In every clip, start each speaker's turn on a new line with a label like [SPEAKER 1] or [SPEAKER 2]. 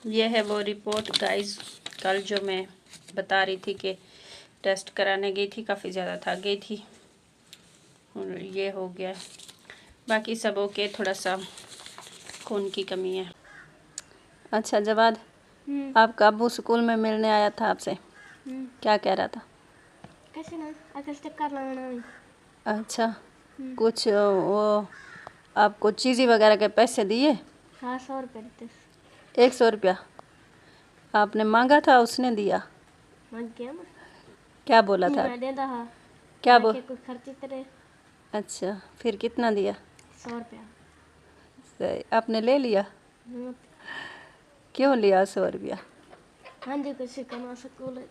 [SPEAKER 1] ये है वो रिपोर्ट गाइस, कल जो मैं बता रही थी कि टेस्ट कराने गई थी, काफ़ी ज़्यादा थक गई थी और ये हो गया। बाकी सब ओके, थोड़ा सा खून की कमी है। अच्छा जवाद, आपका अब्बू स्कूल में मिलने आया था आपसे, क्या कह रहा था?
[SPEAKER 2] कैसे ना आकर चक्कर लगाना है।
[SPEAKER 1] अच्छा, कुछ वो आपको चीज़ी वगैरह के पैसे दिए?
[SPEAKER 2] हाँ 100 रुपये देते।
[SPEAKER 1] 100 रुपया आपने मांगा था, उसने दिया?
[SPEAKER 2] मांग गया ना,
[SPEAKER 1] क्या बोला था?
[SPEAKER 2] मैं दे दहा
[SPEAKER 1] क्या
[SPEAKER 2] मैं
[SPEAKER 1] बोल
[SPEAKER 2] के कुछ खर्ची तेरे।
[SPEAKER 1] अच्छा, फिर कितना दिया?
[SPEAKER 2] 100 रुपया।
[SPEAKER 1] सही, आपने ले लिया? क्यों लिया 100 रुपया?
[SPEAKER 2] हाँ जी कुछ करना स्कूल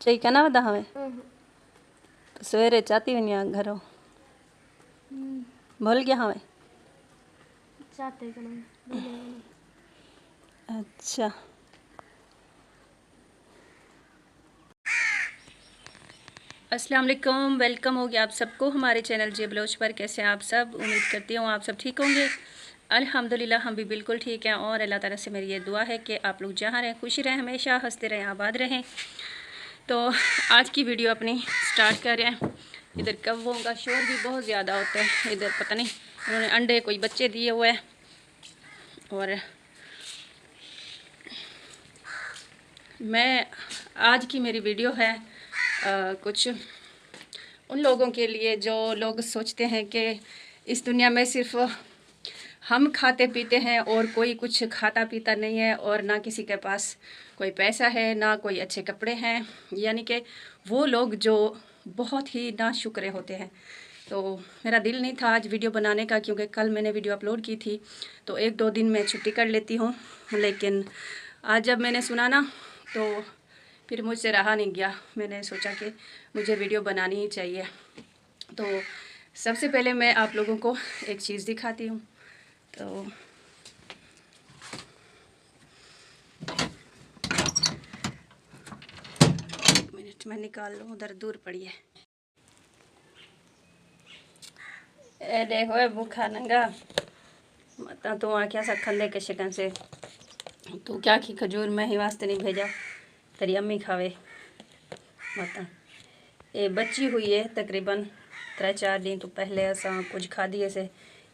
[SPEAKER 1] चाहिए कहना बता हमें तो सवेरे चाहती भी नहीं घरों भूल गया हमें।
[SPEAKER 2] चाहते करना।
[SPEAKER 1] अच्छा, अस्सलाम वालेकुम, वेलकम हो गया आप सबको हमारे चैनल जे बलोच पर। कैसे हैं आप सब? उम्मीद करती हूँ आप सब ठीक होंगे। अल्हम्दुलिल्लाह हम भी बिल्कुल ठीक हैं और अल्लाह ताला से मेरी ये दुआ है कि आप लोग जहाँ रहें खुशी रहें, हमेशा हंसते रहें, आबाद रहें। तो आज की वीडियो अपनी स्टार्ट कर रहे हैं। इधर कौवों का शोर भी बहुत ज़्यादा होता है। इधर पता नहीं उन्होंने अंडे कोई बच्चे दिए हुए हैं और मैं आज की मेरी वीडियो है कुछ उन लोगों के लिए जो लोग सोचते हैं कि इस दुनिया में सिर्फ हम खाते पीते हैं और कोई कुछ खाता पीता नहीं है और ना किसी के पास कोई पैसा है, ना कोई अच्छे कपड़े हैं, यानी कि वो लोग जो बहुत ही नाशुक्रे होते हैं। तो मेरा दिल नहीं था आज वीडियो बनाने का, क्योंकि कल मैंने वीडियो अपलोड की थी तो 1-2 दिन में छुट्टी कर लेती हूँ, लेकिन आज जब मैंने सुना ना तो फिर मुझसे रहा नहीं गया। मैंने सोचा कि मुझे वीडियो बनानी ही चाहिए। तो सबसे पहले मैं आप लोगों को एक चीज़ दिखाती हूँ। तो एक मिनट में निकाल लूँ, उधर दूर पड़ी है। ए देखो ए भूखा नंगा मत तू आख्या सा खले के शिकन से तू क्या की खजूर में ही वास्ते नहीं भेजा, तेरी अम्मी खावे मत। ये बची हुई है तकरीबन 3-4 दिन तो पहले असा कुछ खा दिए से।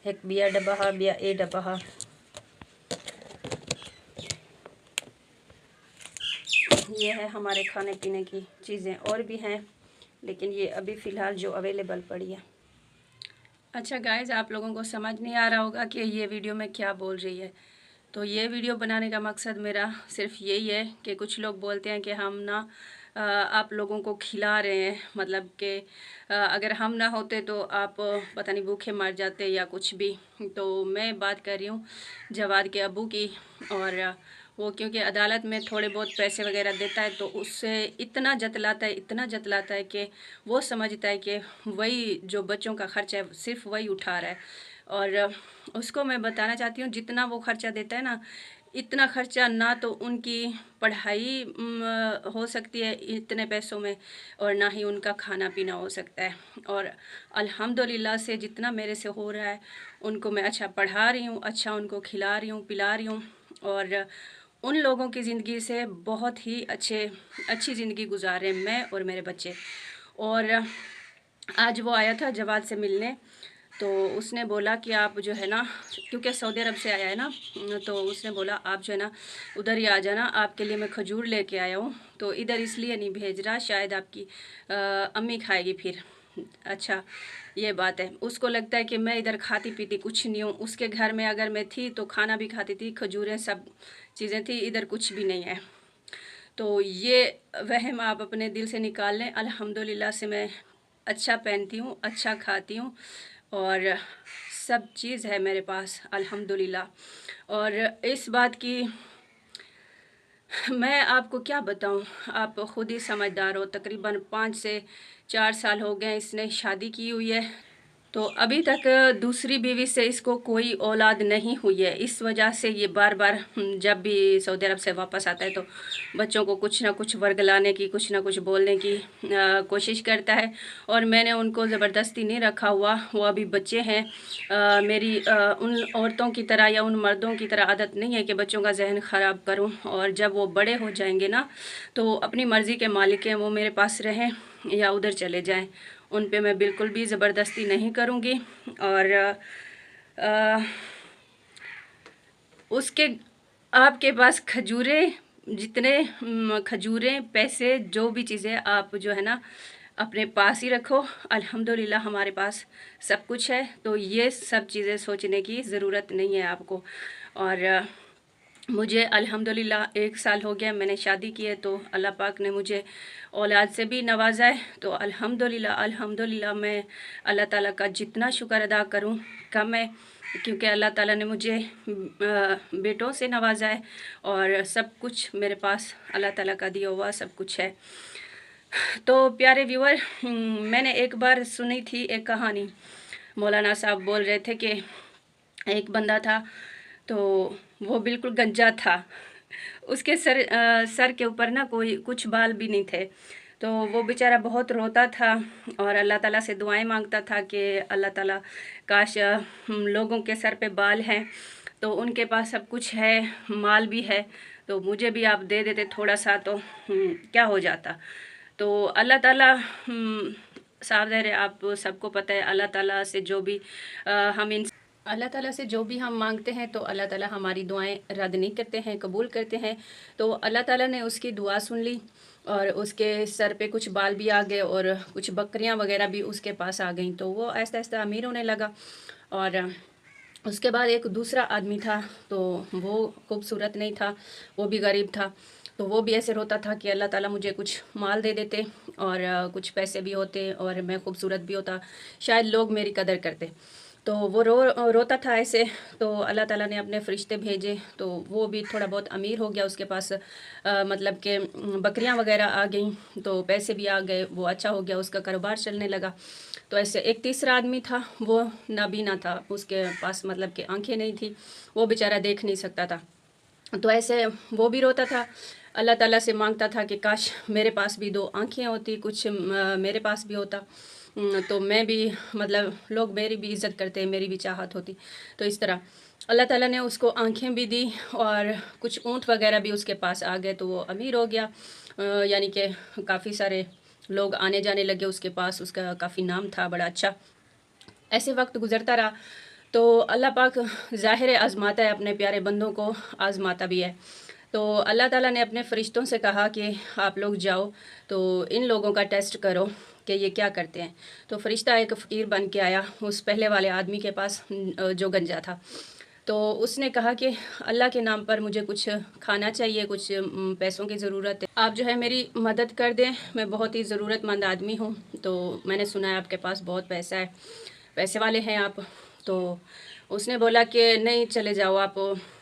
[SPEAKER 1] एक बिया डब्बा हा, बिया ए डब्बा हा। ये है हमारे खाने पीने की चीज़ें, और भी हैं लेकिन ये अभी फ़िलहाल जो अवेलेबल पड़ी है। अच्छा गाइस, आप लोगों को समझ नहीं आ रहा होगा कि ये वीडियो में क्या बोल रही है। तो ये वीडियो बनाने का मकसद मेरा सिर्फ यही है कि कुछ लोग बोलते हैं कि हम ना आप लोगों को खिला रहे हैं, मतलब कि अगर हम ना होते तो आप पता नहीं भूखे मर जाते या कुछ भी। तो मैं बात कर रही हूँ जवाद के अब्बू की, और वो क्योंकि अदालत में थोड़े बहुत पैसे वगैरह देता है तो उससे इतना जतलाता है, इतना जतलाता है कि वो समझता है कि वही जो बच्चों का खर्चा है सिर्फ वही उठा रहा है। और उसको मैं बताना चाहती हूँ जितना वो खर्चा देता है ना, इतना खर्चा ना तो उनकी पढ़ाई हो सकती है इतने पैसों में, और ना ही उनका खाना पीना हो सकता है। और अल्हम्दुलिल्लाह से जितना मेरे से हो रहा है उनको मैं अच्छा पढ़ा रही हूँ, अच्छा उनको खिला रही हूँ, पिला रही हूँ, और उन लोगों की ज़िंदगी से बहुत ही अच्छी ज़िंदगी गुजार रहे हैं मैं और मेरे बच्चे। और आज वो आया था जवाद से मिलने, तो उसने बोला कि आप जो है ना, क्योंकि सऊदी अरब से आया है ना, तो उसने बोला आप जो है ना उधर ही आ जाना, आपके लिए मैं खजूर लेके आया हूँ। तो इधर इसलिए नहीं भेज रहा, शायद आपकी अम्मी खाएगी फिर। अच्छा ये बात है, उसको लगता है कि मैं इधर खाती पीती कुछ नहीं हूँ। उसके घर में अगर मैं थी तो खाना भी खाती थी, खजूरें सब चीज़ें थी, इधर कुछ भी नहीं है। तो ये वहम आप अपने दिल से निकाल लें। अल्हम्दुलिल्लाह से मैं अच्छा पहनती हूँ, अच्छा खाती हूँ और सब चीज़ है मेरे पास अल्हम्दुलिल्लाह। और इस बात की मैं आपको क्या बताऊं, आप ख़ुद ही समझदार हो। तकरीबन 5 से 4 साल हो गए इसने शादी की हुई है। तो अभी तक दूसरी बीवी से इसको कोई औलाद नहीं हुई है। इस वजह से ये बार बार जब भी सऊदी अरब से वापस आता है तो बच्चों को कुछ ना कुछ वर्गलाने की, कुछ ना कुछ बोलने की कोशिश करता है। और मैंने उनको ज़बरदस्ती नहीं रखा हुआ, वो अभी बच्चे हैं। मेरी उन औरतों की तरह या उन मर्दों की तरह आदत नहीं है कि बच्चों का जहन ख़राब करूं। और जब वो बड़े हो जाएंगे ना तो अपनी मर्ज़ी के मालिक हैं, वो मेरे पास रहें या उधर चले जाएं। उन पे मैं बिल्कुल भी ज़बरदस्ती नहीं करूँगी। और उसके आपके पास खजूरें, जितने खजूरें, पैसे, जो भी चीज़ें आप जो है ना अपने पास ही रखो। अल्हम्दुलिल्लाह हमारे पास सब कुछ है, तो ये सब चीज़ें सोचने की ज़रूरत नहीं है आपको। और मुझे अल्हम्दुलिल्लाह 1 साल हो गया मैंने शादी की है, तो अल्लाह पाक ने मुझे औलाद से भी नवाजा है। तो अल्हम्दुलिल्लाह मैं अल्लाह ताला का जितना शुक्र अदा करूं कम है, क्योंकि अल्लाह ताला ने मुझे बेटों से नवाजा है और सब कुछ मेरे पास अल्लाह ताला का दिया हुआ सब कुछ है। तो प्यारे व्यूअर, मैंने एक बार सुनी थी एक कहानी। मौलाना साहब बोल रहे थे कि एक बंदा था, तो वो बिल्कुल गंजा था। उसके सर के ऊपर ना कोई कुछ बाल भी नहीं थे। तो वो बेचारा बहुत रोता था और अल्लाह ताला से दुआएं मांगता था कि अल्लाह ताला काश लोगों के सर पे बाल हैं, तो उनके पास सब कुछ है, माल भी है, तो मुझे भी आप दे देते थोड़ा सा, तो क्या हो जाता। तो अल्लाह ताला साफ ज़ाहिर है, आप सबको पता है, अल्लाह ताला से जो भी अल्लाह ताला से जो भी हम मांगते हैं तो अल्लाह ताला हमारी दुआएं रद्द नहीं करते हैं, कबूल करते हैं। तो अल्लाह ताला ने उसकी दुआ सुन ली और उसके सर पे कुछ बाल भी आ गए और कुछ बकरियां वगैरह भी उसके पास आ गईं। तो वो आहिस्ता आहिस्ता अमीर होने लगा। और उसके बाद एक दूसरा आदमी था, तो वो खूबसूरत नहीं था, वो भी गरीब था। तो वो भी ऐसे रोता था कि अल्लाह ताला मुझे कुछ माल दे देते और कुछ पैसे भी होते और मैं खूबसूरत भी होता, शायद लोग मेरी कदर करते। तो वो रोता था ऐसे। तो अल्लाह ताला ने अपने फ़रिश्ते भेजे, तो वो भी थोड़ा बहुत अमीर हो गया। उसके पास मतलब कि बकरियां वगैरह आ गईं, तो पैसे भी आ गए, वो अच्छा हो गया, उसका कारोबार चलने लगा। तो ऐसे एक तीसरा आदमी था, वो नाबीना था, उसके पास मतलब कि आंखें नहीं थी, वो बेचारा देख नहीं सकता था। तो ऐसे वो भी रोता था, अल्लाह ताला से मांगता था कि काश मेरे पास भी 2 आँखें होती, कुछ मेरे पास भी होता, तो मैं भी मतलब लोग मेरी भी इज़्ज़त करते, मेरी भी चाहत होती। तो इस तरह अल्लाह ताला ने उसको आँखें भी दी और कुछ ऊँट वगैरह भी उसके पास आ गए, तो वो अमीर हो गया। यानी कि काफ़ी सारे लोग आने जाने लगे उसके पास, उसका काफ़ी नाम था बड़ा अच्छा। ऐसे वक्त गुज़रता रहा, तो अल्लाह पाक ज़ाहिर आज़माता है, अपने प्यारे बंदों को आज़माता भी है। तो अल्लाह ताला ने अपने फ़रिश्तों से कहा कि आप लोग जाओ तो इन लोगों का टेस्ट करो कि ये क्या करते हैं। तो फ़रिश्ता एक फ़कीर बन के आया उस पहले वाले आदमी के पास जो गंजा था। तो उसने कहा कि अल्लाह के नाम पर मुझे कुछ खाना चाहिए, कुछ पैसों की ज़रूरत है, आप जो है मेरी मदद कर दें, मैं बहुत ही ज़रूरतमंद आदमी हूँ। तो मैंने सुना है आपके पास बहुत पैसा है, पैसे वाले हैं आप। तो उसने बोला कि नहीं, चले जाओ आप,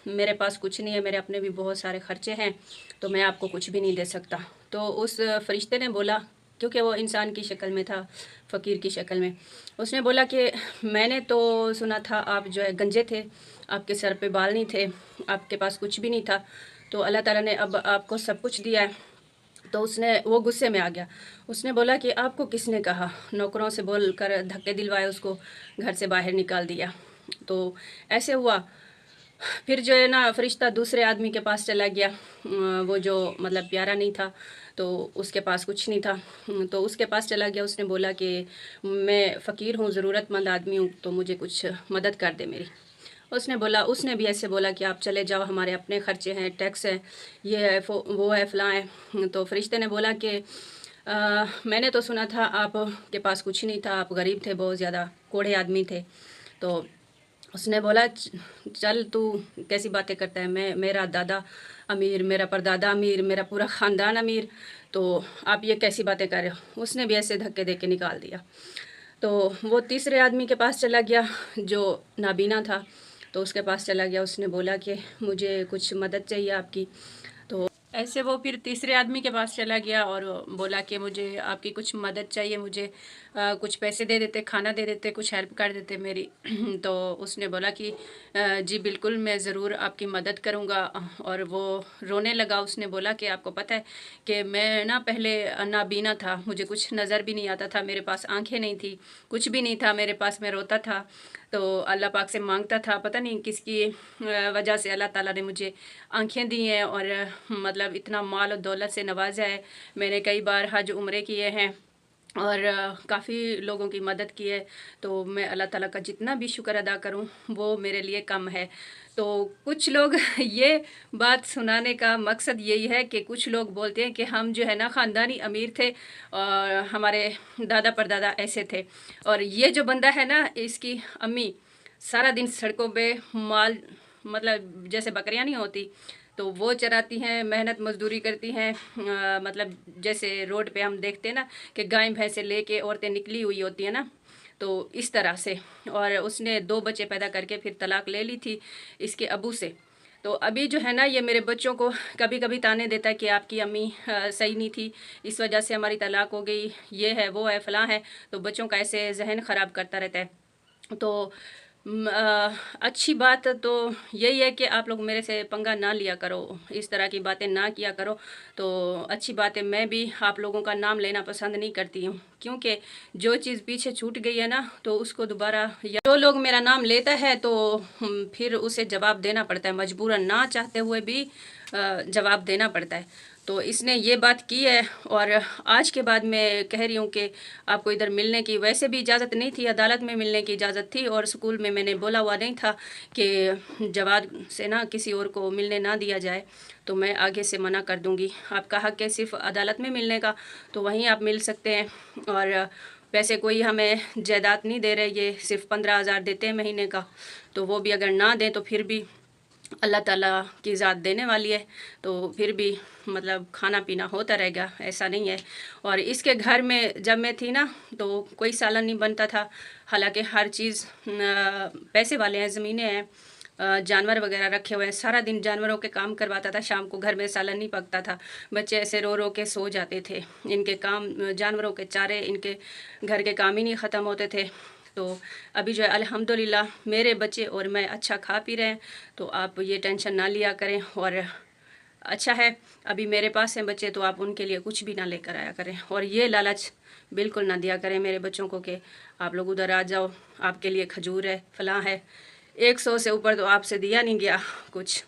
[SPEAKER 1] मेरे पास कुछ नहीं है, मेरे अपने भी बहुत सारे ख़र्चे हैं, तो मैं आपको कुछ भी नहीं दे सकता। तो उस फ़रिश्ते ने बोला, क्योंकि वो इंसान की शक्ल में था, फ़कीर की शक्ल में, उसने बोला कि मैंने तो सुना था आप जो है गंजे थे, आपके सर पे बाल नहीं थे, आपके पास कुछ भी नहीं था, तो अल्लाह ताला ने अब आपको सब कुछ दिया है। तो वो गुस्से में आ गया। उसने बोला कि आपको किसने कहा, नौकरों से बोल कर धक्के दिलवाए, उसको घर से बाहर निकाल दिया। तो ऐसे हुआ। फिर जो है ना फ़रिश्ता दूसरे आदमी के पास चला गया, वो जो मतलब प्यारा नहीं था, तो उसके पास कुछ नहीं था, तो उसके पास चला गया। उसने बोला कि मैं फ़कीर हूँ, ज़रूरतमंद आदमी हूँ, तो मुझे कुछ मदद कर दे मेरी। उसने भी ऐसे बोला कि आप चले जाओ, हमारे अपने ख़र्चे हैं, टैक्स है, ये है, वो है, फ़लाँ है। तो फ़रिश्ते ने बोला कि मैंने तो सुना था आपके पास कुछ नहीं था, आप गरीब थे, बहुत ज़्यादा कोढ़े आदमी थे। तो उसने बोला चल तू कैसी बातें करता है, मेरा दादा अमीर, मेरा परदादा अमीर, मेरा पूरा ख़ानदान अमीर, तो आप ये कैसी बातें कर रहे हो। उसने भी ऐसे धक्के दे के निकाल दिया। तो वो तीसरे आदमी के पास चला गया जो नाबीना था, तो उसके पास चला गया। उसने बोला कि मुझे कुछ मदद चाहिए आपकी। तो ऐसे वो फिर तीसरे आदमी के पास चला गया और बोला कि मुझे आपकी कुछ मदद चाहिए, मुझे कुछ पैसे दे देते, खाना दे देते, कुछ हेल्प कर देते मेरी। तो उसने बोला कि जी बिल्कुल मैं ज़रूर आपकी मदद करूँगा। और वो रोने लगा। उसने बोला कि आपको पता है कि मैं ना पहले नाबीना था, मुझे कुछ नज़र भी नहीं आता था, मेरे पास आंखें नहीं थी, कुछ भी नहीं था मेरे पास, मैं रोता था तो अल्लाह पाक से मांगता था। पता नहीं किसकी वजह से अल्लाह ताला ने मुझे आंखें दी हैं और मतलब इतना माल और दौलत से नवाजा है। मैंने कई बार हज उम्रे किए हैं और काफ़ी लोगों की मदद की है। तो मैं अल्लाह ताला का जितना भी शुक्र अदा करूं वो मेरे लिए कम है। तो कुछ लोग ये बात सुनाने का मकसद यही है कि कुछ लोग बोलते हैं कि हम जो है ना ख़ानदानी अमीर थे और हमारे दादा परदादा ऐसे थे। और ये जो बंदा है ना, इसकी अम्मी सारा दिन सड़कों पे माल, मतलब जैसे बकरियां नहीं होती तो वो चराती हैं, मेहनत मजदूरी करती हैं। मतलब जैसे रोड पे हम देखते हैं ना कि गाय भैंसे लेके औरतें निकली हुई होती हैं ना, तो इस तरह से। और उसने 2 बच्चे पैदा करके फिर तलाक ले ली थी इसके अबू से। तो अभी जो है ना ये मेरे बच्चों को कभी कभी ताने देता है कि आपकी अम्मी सही नहीं थी, इस वजह से हमारी तलाक हो गई, ये है वो है फलां है। तो बच्चों का ऐसे जहन ख़राब करता रहता है। तो अच्छी बात तो यही है कि आप लोग मेरे से पंगा ना लिया करो, इस तरह की बातें ना किया करो। तो अच्छी बात है, मैं भी आप लोगों का नाम लेना पसंद नहीं करती हूँ, क्योंकि जो चीज़ पीछे छूट गई है ना तो उसको दोबारा, या जो लोग मेरा नाम लेता है तो फिर उसे जवाब देना पड़ता है, मजबूरन ना चाहते हुए भी जवाब देना पड़ता है। तो इसने ये बात की है और आज के बाद मैं कह रही हूँ कि आपको इधर मिलने की वैसे भी इजाज़त नहीं थी, अदालत में मिलने की इजाज़त थी और स्कूल में मैंने बोला हुआ नहीं था कि जवाब से ना किसी और को मिलने ना दिया जाए, तो मैं आगे से मना कर दूँगी। आपका हक़ है सिर्फ अदालत में मिलने का, तो वहीं आप मिल सकते हैं। और पैसे कोई हमें जायदाद नहीं दे रहे, ये सिर्फ 15,000 देते हैं महीने का, तो वो भी अगर ना दें तो फिर भी अल्लाह ताला की ज़ात देने वाली है, तो फिर भी मतलब खाना पीना होता रहेगा, ऐसा नहीं है। और इसके घर में जब मैं थी ना तो कोई सालन नहीं बनता था, हालांकि हर चीज़ पैसे वाले हैं, ज़मीनें हैं, जानवर वगैरह रखे हुए हैं, सारा दिन जानवरों के काम करवाता था, शाम को घर में सालन नहीं पकता था, बच्चे ऐसे रो रो के सो जाते थे, इनके काम जानवरों के चारे, इनके घर के काम ही नहीं ख़त्म होते थे। तो अभी जो है अल्हम्दुलिल्लाह मेरे बच्चे और मैं अच्छा खा पी रहे हैं, तो आप ये टेंशन ना लिया करें। और अच्छा है अभी मेरे पास हैं बच्चे, तो आप उनके लिए कुछ भी ना लेकर आया करें और ये लालच बिल्कुल ना दिया करें मेरे बच्चों को कि आप लोग उधर आ जाओ, आपके लिए खजूर है, फलां है। 100 से ऊपर तो आपसे दिया नहीं गया कुछ।